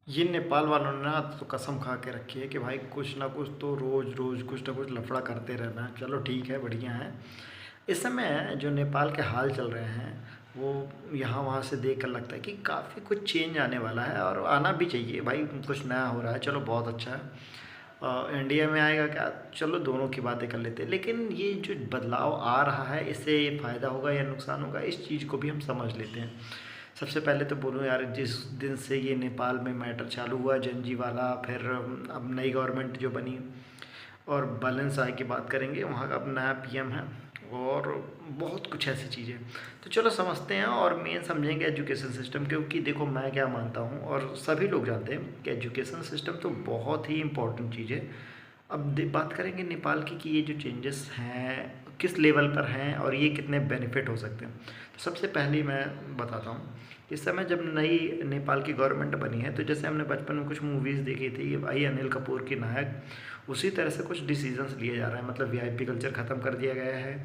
ये नेपाल वालों ने ना तो कसम खा के रखी है कि भाई कुछ ना कुछ तो रोज़ रोज़ कुछ ना कुछ लफड़ा करते रहना है। चलो ठीक है, बढ़िया है। इस समय जो नेपाल के हाल चल रहे हैं वो यहाँ वहाँ से देख कर लगता है कि काफ़ी कुछ चेंज आने वाला है और आना भी चाहिए भाई। कुछ नया हो रहा है, चलो बहुत अच्छा है। इंडिया में आएगा क्या, चलो दोनों की बातें कर लेते हैं। लेकिन ये जो बदलाव आ रहा है इससे ये फ़ायदा होगा या नुकसान होगा, इस चीज़ को भी हम समझ लेते हैं। सबसे पहले तो बोलूँ यार, जिस दिन से ये नेपाल में मैटर चालू हुआ जनजी वाला, फिर अब नई गवर्नमेंट जो बनी और बैलेंस आय की बात करेंगे, वहाँ का अब नया पीएम है और बहुत कुछ ऐसी चीज़ें। तो चलो समझते हैं और मेन समझेंगे एजुकेशन सिस्टम, क्योंकि देखो मैं क्या मानता हूँ और सभी लोग जानते हैं कि एजुकेशन सिस्टम तो बहुत ही इम्पोर्टेंट चीज़ है। अब बात करेंगे नेपाल की कि ये जो चेंजेस हैं किस लेवल पर हैं और ये कितने बेनिफिट हो सकते हैं। तो सबसे पहले मैं बताता हूँ, इस समय जब नई नेपाल की गवर्नमेंट बनी है तो जैसे हमने बचपन में कुछ मूवीज़ देखी थी, भाई अनिल कपूर की नायक, उसी तरह से कुछ डिसीजंस लिए जा रहे हैं। मतलब वीआईपी कल्चर ख़त्म कर दिया गया है।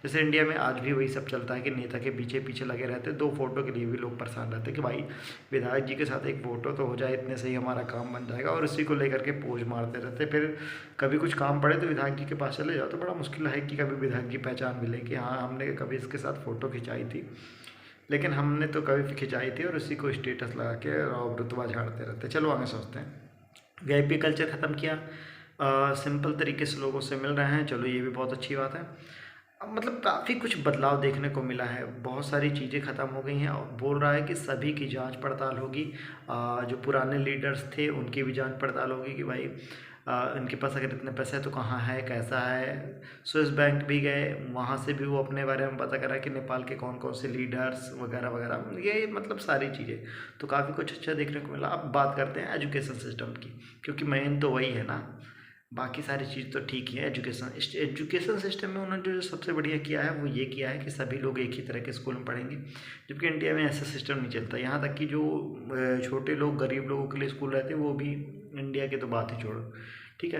जैसे इंडिया में आज भी वही सब चलता है कि नेता के पीछे पीछे लगे रहते हैं, 2 फोटो के लिए भी लोग परेशान रहते हैं कि भाई विधायक जी के साथ एक फ़ोटो तो हो जाए, इतने से ही हमारा काम बन जाएगा, और इसी को लेकर के पोज मारते रहते हैं। फिर कभी कुछ काम पड़े तो विधायक जी के पास चले जाओ तो बड़ा मुश्किल है कि कभी विधायक जी पहचान मिले कि हाँ हमने कभी इसके साथ फ़ोटो खिंचाई थी। लेकिन हमने तो कभी खिंचाई थी और उसी को स्टेटस लगा के और रुतबा झाड़ते रहते। चलो आगे सोचते हैं। वीआईपी कल्चर ख़त्म किया, सिंपल तरीके से लोगों से मिल रहे हैं, चलो ये भी बहुत अच्छी बात है। अब मतलब काफ़ी कुछ बदलाव देखने को मिला है, बहुत सारी चीज़ें ख़त्म हो गई हैं और बोल रहा है कि सभी की जांच पड़ताल होगी। जो पुराने लीडर्स थे उनकी भी जांच पड़ताल होगी कि भाई इनके पास अगर इतने पैसे हैं तो कहाँ है, कैसा है। स्विस बैंक भी गए, वहाँ से भी वो अपने बारे में पता करा कि नेपाल के कौन कौन से लीडर्स वगैरह वगैरह, ये मतलब सारी चीज़ें। तो काफ़ी कुछ अच्छा देखने को मिला। अब बात करते हैं एजुकेशन सिस्टम की, क्योंकि मेन तो वही है ना। बाकी सारी चीज़ तो ठीक ही है। एजुकेशन सिस्टम में उन्होंने जो सबसे बढ़िया किया है वो ये किया है कि सभी लोग एक ही तरह के स्कूल में पढ़ेंगे, जबकि इंडिया में ऐसा सिस्टम नहीं चलता। यहाँ तक कि जो छोटे लोग गरीब लोगों के लिए स्कूल रहते हैं वो भी, इंडिया की तो बात ही छोड़ो, ठीक है।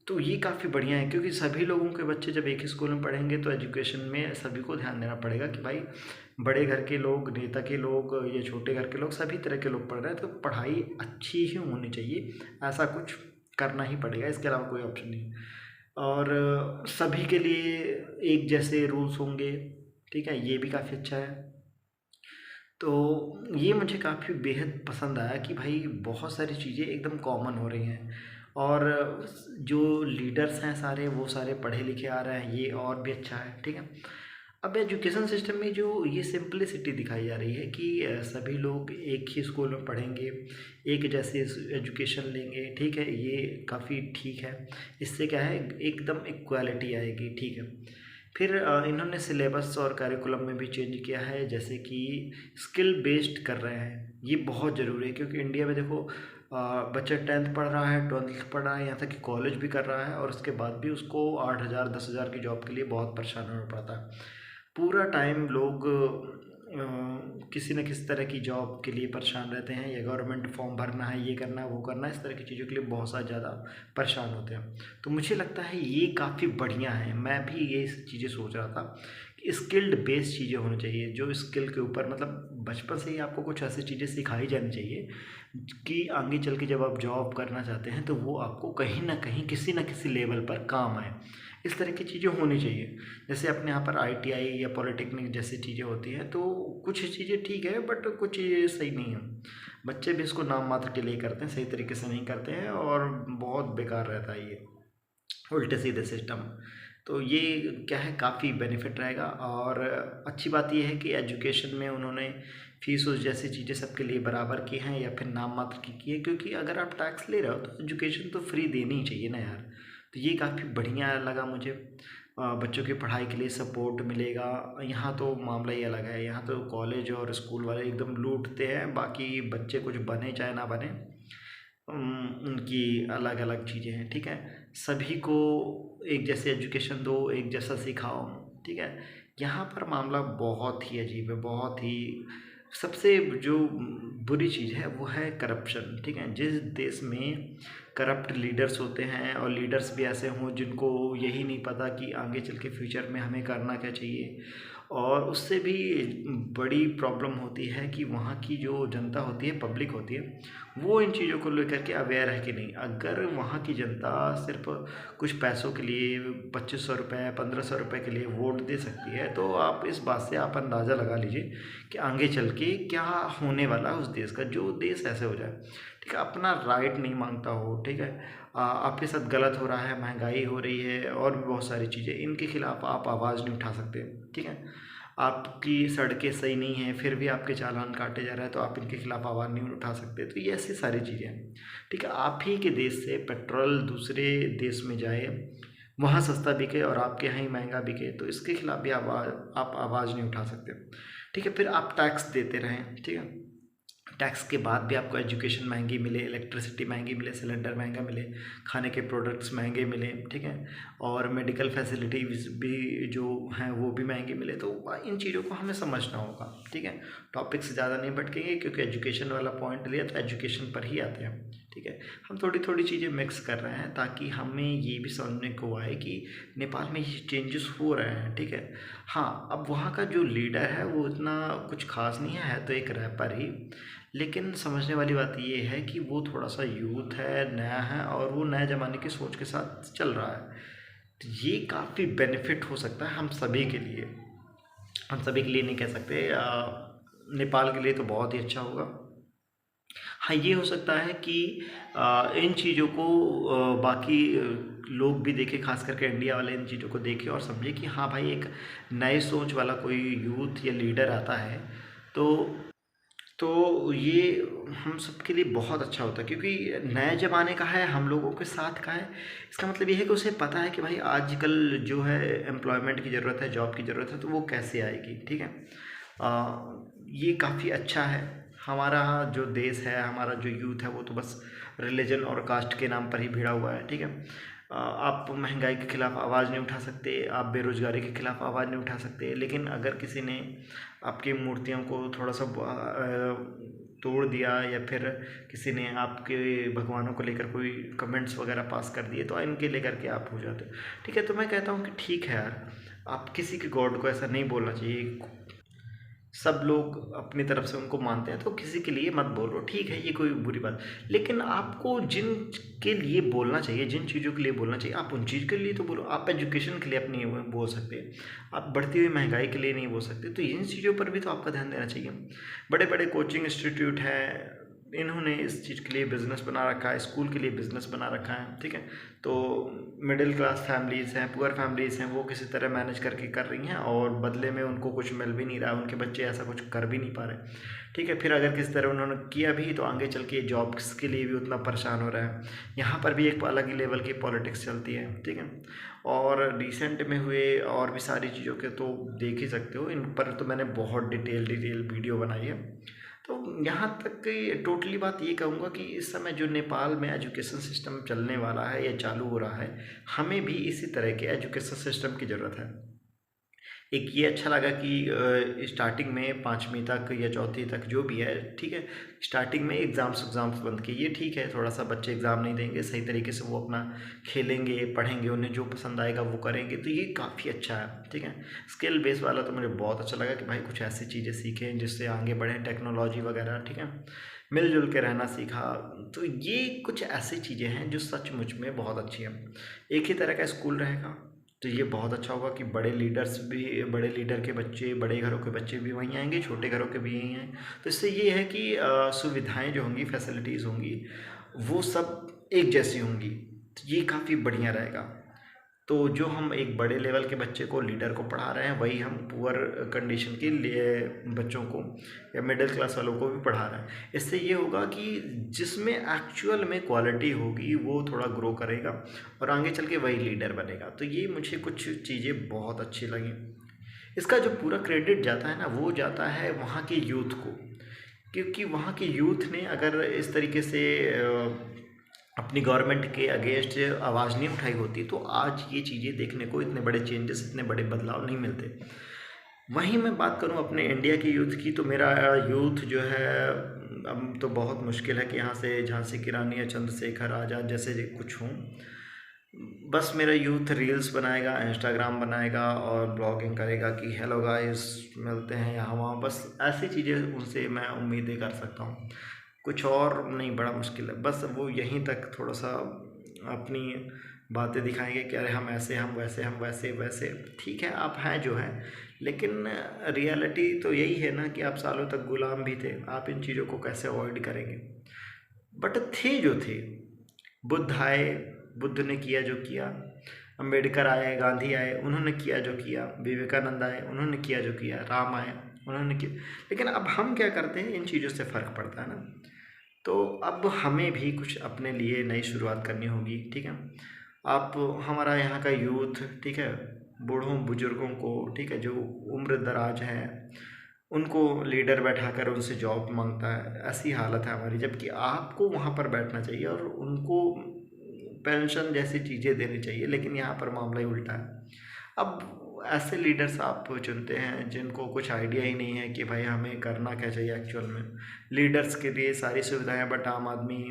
तो ये काफ़ी बढ़िया है, क्योंकि सभी लोगों के बच्चे जब एक ही स्कूल में पढ़ेंगे तो एजुकेशन में सभी को ध्यान देना पड़ेगा कि भाई बड़े घर के लोग, नेता के लोग या छोटे घर के लोग, सभी तरह के लोग पढ़ रहे हैं तो पढ़ाई अच्छी ही होनी चाहिए। ऐसा कुछ करना ही पड़ेगा, इसके अलावा कोई ऑप्शन नहीं। और सभी के लिए एक जैसे रूल्स होंगे, ठीक है, ये भी काफ़ी अच्छा है। तो ये मुझे काफ़ी बेहद पसंद आया कि भाई बहुत सारी चीज़ें एकदम कॉमन हो रही हैं और जो लीडर्स हैं सारे वो सारे पढ़े लिखे आ रहे हैं, ये और भी अच्छा है, ठीक है। अब एजुकेशन सिस्टम में जो ये सिंपलिसिटी दिखाई जा रही है कि सभी लोग एक ही स्कूल में पढ़ेंगे, एक जैसे एजुकेशन लेंगे, ठीक है, ये काफ़ी ठीक है। इससे क्या है, एकदम इक्वालिटी आएगी, ठीक है। फिर इन्होंने सिलेबस और करिकुलम में भी चेंज किया है, जैसे कि स्किल बेस्ड कर रहे हैं। ये बहुत ज़रूरी है, क्योंकि इंडिया में देखो बच्चा 10th पढ़ रहा है, 12th पढ़ रहा है, यहाँ तक कि कॉलेज भी कर रहा है और उसके बाद भी उसको 8,000 10,000 की जॉब के लिए बहुत परेशान होना पड़ता है। पूरा टाइम लोग किसी न किसी तरह की जॉब के लिए परेशान रहते हैं, या गवर्नमेंट फॉर्म भरना है, ये करना है, वो करना है, इस तरह की चीज़ों के लिए बहुत ज़्यादा परेशान होते हैं। तो मुझे लगता है ये काफ़ी बढ़िया है। मैं भी ये चीज़ें सोच रहा था कि स्किल्ड बेस्ड चीज़ें होनी चाहिए, जो स्किल के ऊपर मतलब बचपन से ही आपको कुछ ऐसी चीज़ें सिखाई जानी चाहिए कि आगे चल के जब आप जॉब करना चाहते हैं तो वो आपको कहीं ना कहीं किसी न किसी लेवल पर काम आए। इस तरह की चीज़ें होनी चाहिए। जैसे अपने यहाँ पर आईटीआई या पॉलिटेक्निक जैसी चीज़ें होती हैं, तो कुछ चीज़ें ठीक है बट कुछ चीज़ें सही नहीं है। बच्चे भी इसको नाम मात्र के लिए करते हैं, सही तरीके से नहीं करते हैं और बहुत बेकार रहता है ये उल्टे सीधे सिस्टम। तो ये क्या है, काफ़ी बेनिफिट रहेगा। और अच्छी बात ये है कि एजुकेशन में उन्होंने फीस उस जैसी चीज़ें सबके लिए बराबर की हैं या फिर नाम मात्र की है, क्योंकि अगर आप टैक्स ले रहे हो तो एजुकेशन तो फ्री देनी ही चाहिए ना यार। तो ये काफ़ी बढ़िया लगा मुझे। बच्चों की पढ़ाई के लिए सपोर्ट मिलेगा। यहाँ तो मामला ही अलग है, यहाँ तो कॉलेज और स्कूल वाले एकदम लूटते हैं, बाकी बच्चे कुछ बने चाहे ना बने, उनकी अलग अलग चीज़ें हैं, ठीक है। सभी को एक जैसे एजुकेशन दो, एक जैसा सिखाओ, ठीक है। यहाँ पर मामला बहुत ही अजीब है, बहुत ही। सबसे जो बुरी चीज़ है वो है करप्शन, ठीक है। जिस देश में करप्ट लीडर्स होते हैं और लीडर्स भी ऐसे हों जिनको यही नहीं पता कि आगे चल के फ्यूचर में हमें करना क्या चाहिए, और उससे भी बड़ी प्रॉब्लम होती है कि वहाँ की जो जनता होती है, पब्लिक होती है, वो इन चीज़ों को लेकर के अवेयर है कि नहीं। अगर वहाँ की जनता सिर्फ कुछ पैसों के लिए 2500 रुपये 1500 रुपये के लिए वोट दे सकती है, तो आप इस बात से आप अंदाज़ा लगा लीजिए कि आगे चल के क्या होने वाला है उस देश का, जो देश ऐसे हो जाए, ठीक है, अपना राइट नहीं मांगता हो, ठीक है, आपके साथ गलत हो रहा है, महंगाई हो रही है और भी बहुत सारी चीज़ें, इनके खिलाफ आप आवाज़ नहीं उठा सकते, ठीक है। आपकी सड़कें सही नहीं हैं फिर भी आपके चालान काटे जा रहे हैं, तो आप इनके खिलाफ आवाज़ नहीं उठा सकते। तो ये ऐसी सारी चीज़ें हैं, ठीक है। आप ही के देश से पेट्रोल दूसरे देश में जाए, वहाँ सस्ता बिके और आपके यहाँ ही महंगा बिके, तो इसके खिलाफ भी आप आवाज़ नहीं उठा सकते, ठीक है। फिर आप टैक्स देते रहें, ठीक है। टैक्स के बाद भी आपको एजुकेशन महंगी मिले, इलेक्ट्रिसिटी महंगी मिले, सिलेंडर महंगा मिले, खाने के प्रोडक्ट्स महंगे मिले, ठीक है, और मेडिकल फैसिलिटीज़ भी जो हैं वो भी महंगी मिले, तो इन चीज़ों को हमें समझना होगा, ठीक है। टॉपिक से ज़्यादा नहीं भटकेंगे क्योंकि एजुकेशन वाला पॉइंट लिया तो एजुकेशन पर ही आते हैं, ठीक है। हम थोड़ी थोड़ी चीज़ें मिक्स कर रहे हैं ताकि हमें ये भी समझने को आए कि नेपाल में ये चेंजेस हो रहे हैं, ठीक है। हाँ, अब वहाँ का जो लीडर है वो इतना कुछ खास नहीं है तो एक रैपर ही, लेकिन समझने वाली बात ये है कि वो थोड़ा सा यूथ है, नया है और वो नए ज़माने की सोच के साथ चल रहा है। तो ये काफ़ी बेनिफिट हो सकता है हम सभी के लिए, हम सभी के लिए नहीं कह सकते, नेपाल के लिए तो बहुत ही अच्छा होगा। हाँ, ये हो सकता है कि इन चीज़ों को बाकी लोग भी देखें, खास करके इंडिया वाले इन चीज़ों को देखें और समझें कि हाँ भाई, एक नए सोच वाला कोई यूथ या लीडर आता है तो ये हम सब के लिए बहुत अच्छा होता है, क्योंकि नए ज़माने का है, हम लोगों के साथ का है। इसका मतलब ये है कि उसे पता है कि भाई आजकल जो है एम्प्लॉयमेंट की ज़रूरत है, जॉब की ज़रूरत है, तो वो कैसे आएगी, ठीक है। ये काफ़ी अच्छा है। हमारा जो देश है, हमारा जो यूथ है, वो तो बस रिलीजन और कास्ट के नाम पर ही भिड़ा हुआ है, ठीक है। आप महंगाई के खिलाफ आवाज़ नहीं उठा सकते, आप बेरोज़गारी के खिलाफ आवाज़ नहीं उठा सकते, लेकिन अगर किसी ने आपकी मूर्तियों को थोड़ा सा तोड़ दिया या फिर किसी ने आपके भगवानों को लेकर कोई कमेंट्स वगैरह पास कर दिए, तो इनके लेकर के आप हो जाते हो, ठीक है। तो मैं कहता हूँ कि ठीक है यार, आप किसी के गॉड को ऐसा नहीं बोलना चाहिए। सब लोग अपनी तरफ से उनको मानते हैं, तो किसी के लिए मत बोलो, ठीक है, ये कोई बुरी बात। लेकिन आपको जिन के लिए बोलना चाहिए, जिन चीज़ों के लिए बोलना चाहिए, आप उन चीज़ के लिए तो बोलो। आप एजुकेशन के लिए अपनी बोल सकते हैं, आप बढ़ती हुई महंगाई के लिए नहीं बोल सकते, तो इन चीज़ों पर भी तो आपका ध्यान देना चाहिए। बड़े बड़े कोचिंग इंस्टीट्यूट हैं, इन्होंने इस चीज़ के लिए बिज़नेस बना रखा है, स्कूल के लिए बिज़नेस बना रखा है, ठीक है। तो मिडिल क्लास फैमिलीज़ हैं, पुअर फैमिलीज़ हैं, वो किसी तरह मैनेज करके कर रही हैं और बदले में उनको कुछ मिल भी नहीं रहा है, उनके बच्चे ऐसा कुछ कर भी नहीं पा रहे, ठीक है। फिर अगर किसी तरह उन्होंने किया भी तो आगे चल के जॉब्स के लिए भी उतना परेशान हो रहा है। यहाँ पर भी एक अलग ही लेवल की पॉलिटिक्स चलती है, ठीक है। और रिसेंट में हुए और भी सारी चीज़ों के तो देख ही सकते हो, इन पर तो मैंने बहुत डिटेल वीडियो बनाई है। तो यहाँ तक कि टोटली बात ये कहूँगा कि इस समय जो नेपाल में एजुकेशन सिस्टम चलने वाला है या चालू हो रहा है, हमें भी इसी तरह के एजुकेशन सिस्टम की ज़रूरत है। एक ये अच्छा लगा कि स्टार्टिंग में 5वीं तक या चौथी तक जो भी है, ठीक है, स्टार्टिंग में एग्ज़ाम्स बंद किए, ये ठीक है। थोड़ा सा बच्चे एग्ज़ाम नहीं देंगे, सही तरीके से वो अपना खेलेंगे, पढ़ेंगे, उन्हें जो पसंद आएगा वो करेंगे, तो ये काफ़ी अच्छा है, ठीक है। स्किल बेस वाला तो मुझे बहुत अच्छा लगा कि भाई कुछ ऐसी चीज़ें सीखें जिससे आगे बढ़ें, टेक्नोलॉजी वगैरह, ठीक है, मिलजुल के रहना सीखा। तो ये कुछ ऐसी चीज़ें हैं जो सचमुच में बहुत अच्छी हैं। एक ही तरह का स्कूल रहेगा तो ये बहुत अच्छा होगा कि बड़े लीडर्स भी, बड़े लीडर के बच्चे, बड़े घरों के बच्चे भी वहीं आएंगे, छोटे घरों के भी यहीं आएँ। तो इससे ये है कि सुविधाएं जो होंगी, फैसिलिटीज़ होंगी, वो सब एक जैसी होंगी, तो ये काफ़ी बढ़िया रहेगा। तो जो हम एक बड़े लेवल के बच्चे को, लीडर को पढ़ा रहे हैं, वही हम पुअर कंडीशन के लिए बच्चों को या मिडिल क्लास वालों को भी पढ़ा रहे हैं। इससे ये होगा कि जिसमें एक्चुअल में क्वालिटी होगी वो थोड़ा ग्रो करेगा और आगे चल के वही लीडर बनेगा। तो ये मुझे कुछ चीज़ें बहुत अच्छी लगी। इसका जो पूरा क्रेडिट जाता है ना, वो जाता है वहाँ के यूथ को, क्योंकि वहाँ के यूथ ने अगर इस तरीके से अपनी गवर्नमेंट के अगेंस्ट आवाज़ नहीं उठाई होती तो आज ये चीज़ें देखने को, इतने बड़े चेंजेस, इतने बड़े बदलाव नहीं मिलते। वहीं मैं बात करूं अपने इंडिया की यूथ की, तो मेरा यूथ जो है, अब तो बहुत मुश्किल है कि यहाँ से झांसी की रानी या चंद्रशेखर आज़ाद जैसे कुछ हों। बस मेरा यूथ रील्स बनाएगा, इंस्टाग्राम बनाएगा और ब्लॉगिंग करेगा कि हेलो गाइस मिलते हैं यहाँ वहाँ, बस ऐसी चीज़ें उनसे मैं उम्मीदें कर सकता हूँ। कुछ और नहीं, बड़ा मुश्किल है। बस वो यहीं तक थोड़ा सा अपनी बातें दिखाएंगे कि अरे हम ऐसे, हम वैसे, हम वैसे वैसे। ठीक है, आप हैं जो हैं, लेकिन रियलिटी तो यही है ना कि आप सालों तक गुलाम भी थे। आप इन चीज़ों को कैसे अवॉइड करेंगे? बट थे जो थे। बुद्ध आए, बुद्ध ने किया जो किया। अम्बेडकर आए, गांधी आए, उन्होंने किया जो किया। विवेकानंद आए, उन्होंने किया जो किया। राम आए, उन्होंने किया। लेकिन अब हम क्या करते हैं, इन चीज़ों से फ़र्क पड़ता है ना। तो अब हमें भी कुछ अपने लिए नई शुरुआत करनी होगी। ठीक है, आप, हमारा यहाँ का यूथ, ठीक है, बूढ़ों बुजुर्गों को, ठीक है, जो उम्र दराज है, उनको लीडर बैठा कर उनसे जॉब मांगता है। ऐसी हालत है हमारी, जबकि आपको वहाँ पर बैठना चाहिए और उनको पेंशन जैसी चीज़ें देनी चाहिए, लेकिन यहाँ पर मामला ही उल्टा है। अब ऐसे लीडर्स आप चुनते हैं जिनको कुछ आइडिया ही नहीं है कि भाई हमें करना क्या चाहिए एक्चुअल में। लीडर्स के लिए सारी सुविधाएं, बट आम आदमी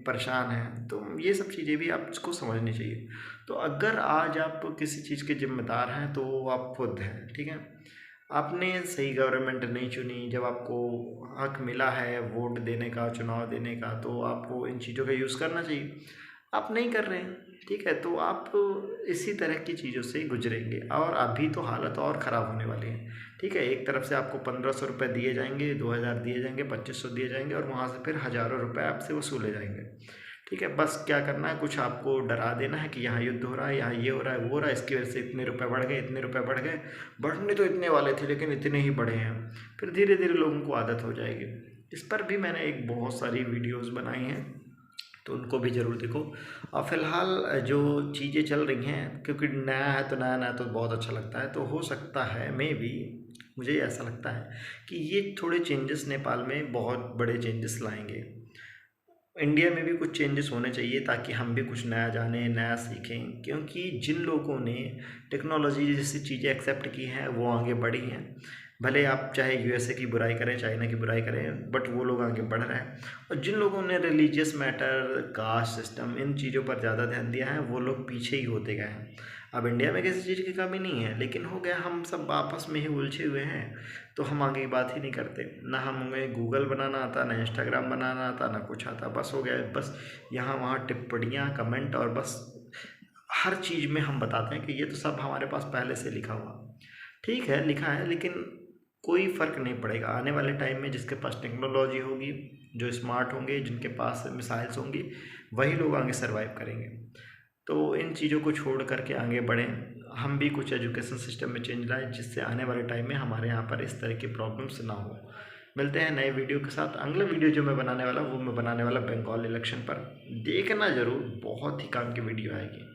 परेशान है। तो ये सब चीज़ें भी आपको समझनी चाहिए। तो अगर आज आप किसी चीज़ के जिम्मेदार हैं तो वो आप खुद हैं। ठीक है, आपने सही गवर्नमेंट नहीं चुनी। जब आपको हक मिला है वोट देने का, चुनाव देने का, तो आपको इन चीज़ों का यूज़ करना चाहिए। आप नहीं कर रहे हैं, ठीक है, तो आप इसी तरह की चीज़ों से गुजरेंगे और अभी तो हालत और ख़राब होने वाली है। ठीक है, एक तरफ से आपको 1500 रुपये दिए जाएंगे, 2000 दिए जाएंगे, 2500 दिए जाएंगे और वहाँ से फिर हज़ारों रुपये आपसे वसूले जाएंगे। ठीक है, बस क्या करना है, कुछ आपको डरा देना है कि यहाँ युद्ध हो रहा है, यहाँ ये हो रहा है, वो हो रहा है, इसकी वजह से इतने रुपए बढ़ गए, इतने रुपए बढ़ गए। बढ़ने तो इतने वाले थे लेकिन इतने ही बढ़े हैं। फिर धीरे धीरे लोगों को आदत हो जाएगी। इस पर भी मैंने एक बहुत सारी वीडियोस बनाई हैं, तो उनको भी ज़रूर देखो। और फ़िलहाल जो चीज़ें चल रही हैं, क्योंकि नया है तो नया नया तो बहुत अच्छा लगता है, तो हो सकता है मे बी, मुझे ऐसा लगता है कि ये थोड़े चेंजेस नेपाल में बहुत बड़े चेंजेस लाएंगे। इंडिया में भी कुछ चेंजेस होने चाहिए ताकि हम भी कुछ नया जानें, नया सीखें, क्योंकि जिन लोगों ने टेक्नोलॉजी जैसी चीज़ें एक्सेप्ट की हैं वो आगे बढ़ी हैं। भले आप चाहे यूएसए की बुराई करें, चाइना की बुराई करें, बट वो लोग आगे बढ़ रहे हैं। और जिन लोगों ने रिलीजियस मैटर, कास्ट सिस्टम, इन चीज़ों पर ज़्यादा ध्यान दिया है, वो लोग पीछे ही होते गए हैं। अब इंडिया में किसी चीज़ की कमी नहीं है, लेकिन हो गया हम सब आपस में ही उलझे हुए हैं, तो हम आगे की बात ही नहीं करते। ना हमें गूगल बनाना आता, ना इंस्टाग्राम बनाना आता, ना कुछ आता। बस हो गया, बस यहाँ वहाँ टिप्पणियाँ, कमेंट, और बस हर चीज़ में हम बताते हैं कि ये तो सब हमारे पास पहले से लिखा हुआ। ठीक है, लिखा है, लेकिन कोई फ़र्क नहीं पड़ेगा। आने वाले टाइम में जिसके पास टेक्नोलॉजी होगी, जो स्मार्ट होंगे, जिनके पास मिसाइल्स होंगी, वही लोग आगे सर्वाइव करेंगे। तो इन चीज़ों को छोड़ करके आगे बढ़ें। हम भी कुछ एजुकेशन सिस्टम में चेंज लाएं, जिससे आने वाले टाइम में हमारे यहाँ पर इस तरह की प्रॉब्लम्स ना हो। मिलते हैं नए वीडियो के साथ। अगला वीडियो जो मैं बनाने वाला हूँ, वो मैं बनाने वाला बंगाल इलेक्शन पर। देखना ज़रूर, बहुत ही काम की वीडियो आएगी।